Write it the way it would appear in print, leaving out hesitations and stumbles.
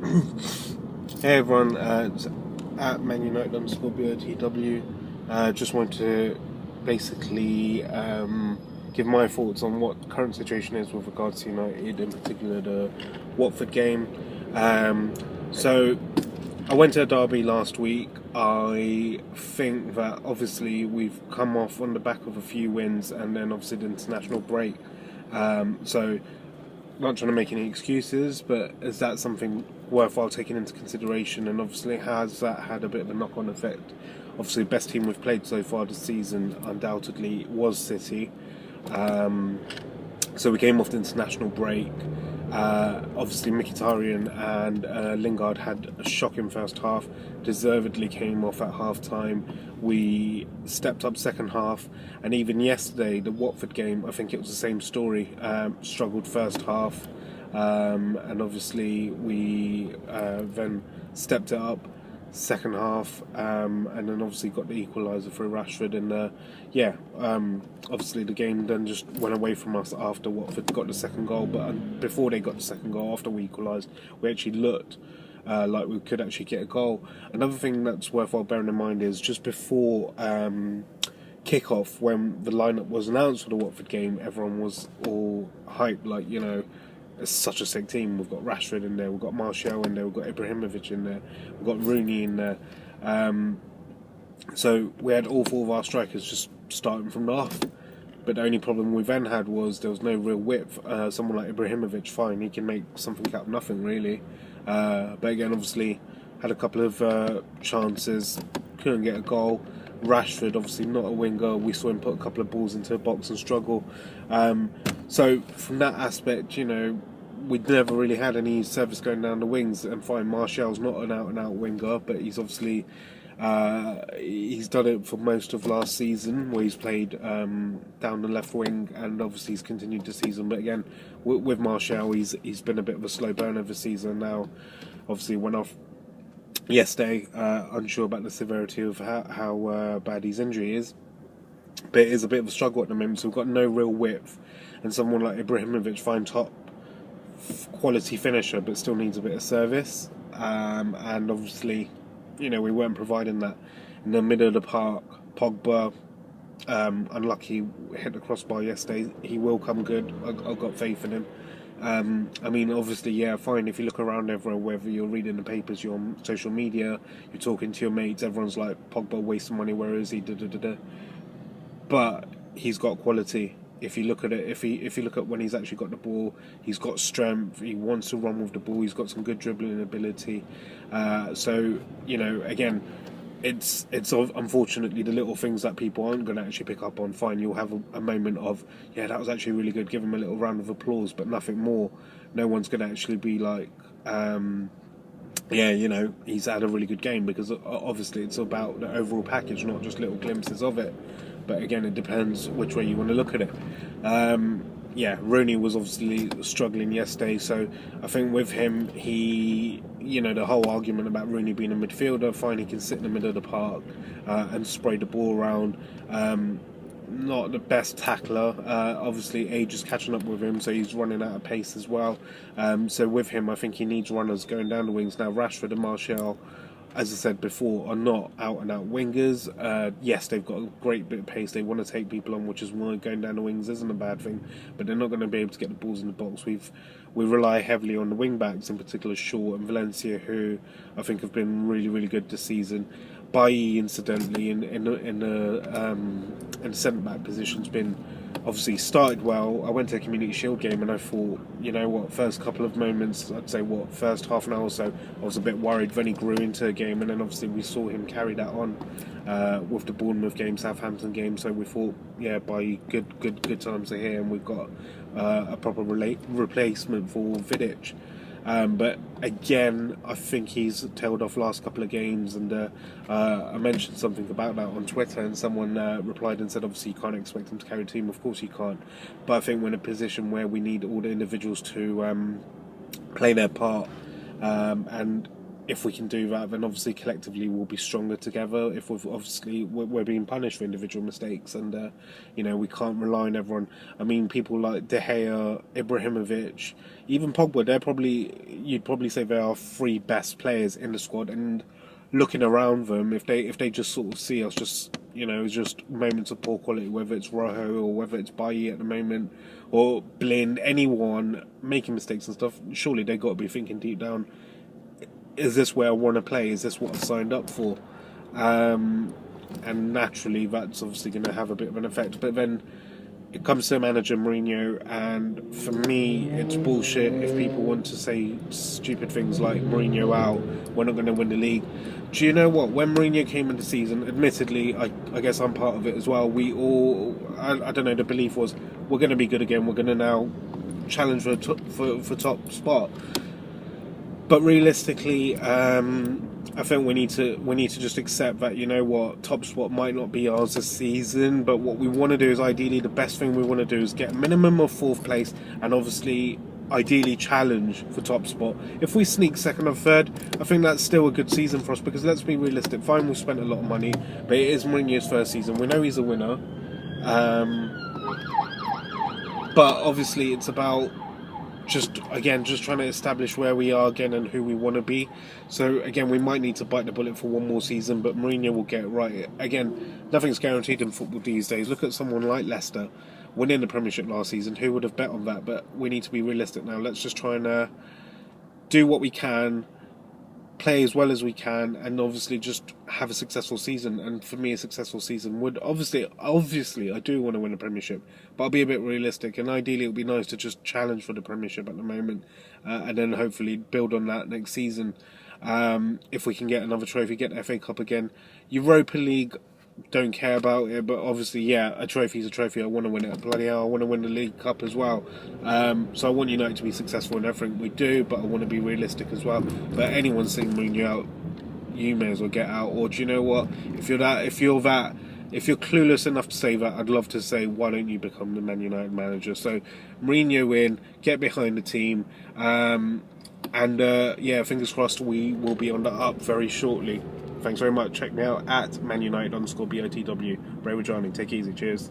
Hey everyone, it's at Man United underscore BOTW. Just want to basically give my thoughts on what the current situation is with regards to United, in particular the Watford game. So I went to a derby last week. I think that obviously we've come off on the back of a few wins and then obviously the international break. So not trying to make any excuses, but is that something worthwhile taking into consideration? And obviously, has that had a bit of a knock-on effect? Obviously, the best team we've played so far this season undoubtedly was City. Um, so we came off the international break. Obviously, Mkhitaryan and Lingard had a shocking first half. Deservedly came off at half time. We stepped up second half, and even yesterday, the Watford game, I think it was the same story. Struggled first half, and obviously we then stepped it up second half, and then obviously got the equaliser for Rashford. And obviously the game then just went away from us after Watford got the second goal. But before they got the second goal, after we equalised, we actually looked like we could actually get a goal. Another thing that's worthwhile bearing in mind is just before kick-off, when the lineup was announced for the Watford game, everyone was all hyped, like, it's such a sick team. We've got Rashford in there, we've got Martial in there, we've got Ibrahimovic in there, we've got Rooney in there. So we had all four of our strikers just starting from the off. But the only problem we then had was there was no real width. Someone like Ibrahimovic, fine, he can make something out of nothing, really. But again, obviously, had a couple of chances, couldn't get a goal. Rashford, obviously not a winger. We saw him put a couple of balls into the box and struggle. So from that aspect, we'd never really had any service going down the wings. And fine, Martial's not an out-and-out winger, but he's obviously he's done it for most of last season, where he's played down the left wing, and obviously he's continued this season. But again, with Martial, he's been a bit of a slow burner this season now. Obviously, went off yesterday, unsure about the severity of how bad his injury is. But it is a bit of a struggle at the moment, so we've got no real width. And someone like Ibrahimovic, fine top quality finisher, but still needs a bit of service. And obviously, we weren't providing that. In the middle of the park, Pogba, unlucky, hit the crossbar yesterday. He will come good. I've got faith in him. Obviously, yeah, fine. If you look around everywhere, whether you're reading the papers, you're on social media, you're talking to your mates, everyone's like, Pogba wasting money, where is he? Da, da, da, da. But he's got quality. If you look at it, if you look at when he's actually got the ball, he's got strength. He wants to run with the ball. He's got some good dribbling ability. Again, it's unfortunately the little things that people aren't going to actually pick up on. Fine, you'll have a moment of, yeah, that was actually really good. Give him a little round of applause, but nothing more. No one's going to actually be like, he's had a really good game, because obviously it's about the overall package, not just little glimpses of it. But again, it depends which way you want to look at it. Rooney was obviously struggling yesterday, so I think with him, the whole argument about Rooney being a midfielder, fine, he can sit in the middle of the park and spray the ball around. Not the best tackler. Obviously, age is catching up with him, so he's running out of pace as well. So with him, I think he needs runners going down the wings. Now, Rashford and Martial, as I said before, are not out-and-out wingers. Yes, they've got a great bit of pace. They want to take people on, which is why going down the wings isn't a bad thing. But they're not going to be able to get the balls in the box. We rely heavily on the wing-backs, in particular Shaw and Valencia, who I think have been really, really good this season. Bailly, incidentally, in the centre-back position's been obviously started well. I went to a Community Shield game and I thought, first couple of moments, I'd say first half an hour or so, I was a bit worried. Then he grew into a game, and then obviously we saw him carry that on with the Bournemouth game, Southampton game. So we thought, yeah, by good times are here, and we've got a proper replacement for Vidic. But again, I think he's tailed off last couple of games, and I mentioned something about that on Twitter, and someone replied and said, obviously you can't expect him to carry a team. Of course you can't, but I think we're in a position where we need all the individuals to play their part, and if we can do that, then obviously collectively we'll be stronger together. If we're being punished for individual mistakes, and we can't rely on everyone. I mean, people like De Gea, Ibrahimovic, even Pogba. You'd probably say they are three best players in the squad. And looking around them, if they just sort of see us just moments of poor quality, whether it's Rojo or whether it's Bailly at the moment, or Blind, anyone making mistakes and stuff, surely they got to be thinking deep down, is this where I want to play? Is this what I've signed up for? And naturally, that's obviously going to have a bit of an effect. But then it comes to manager Mourinho, and for me, it's bullshit if people want to say stupid things like Mourinho out, we're not going to win the league. Do you know what? When Mourinho came into the season, admittedly, I guess I'm part of it as well. We all, I don't know, the belief was we're going to be good again. We're going to now challenge for top spot. But realistically, I think we need to just accept that, you know what, top spot might not be ours this season, but what we want to do is, ideally, the best thing we want to do is get a minimum of 4th place, and obviously ideally challenge for top spot. If we sneak 2nd or 3rd, I think that's still a good season for us, because let's be realistic, fine, we've spent a lot of money, but it is Mourinho's first season. We know he's a winner, but obviously it's about just trying to establish where we are again and who we want to be. So again, we might need to bite the bullet for one more season, but Mourinho will get it right. Again, nothing's guaranteed in football these days. Look at someone like Leicester winning the Premiership last season. Who would have bet on that? But we need to be realistic now. Let's just try and do what we can, play as well as we can, and obviously just have a successful season. And for me, a successful season would obviously I do want to win a Premiership, but I'll be a bit realistic, and ideally it would be nice to just challenge for the Premiership at the moment, and then hopefully build on that next season. If we can get another trophy, get the FA Cup again. Europa League, don't care about it, but obviously, yeah, a trophy is a trophy. I want to win it. Bloody hell, I want to win the League Cup as well. So I want United to be successful in everything we do, but I want to be realistic as well. But anyone saying Mourinho out, you may as well get out. Or do you know what? If you're clueless enough to say that, I'd love to say, why don't you become the Man United manager? So Mourinho in, get behind the team, and yeah, fingers crossed we will be on the up very shortly. Thanks very much. Check me out at ManUnited_BITW. Ray Rajani. Take it easy. Cheers.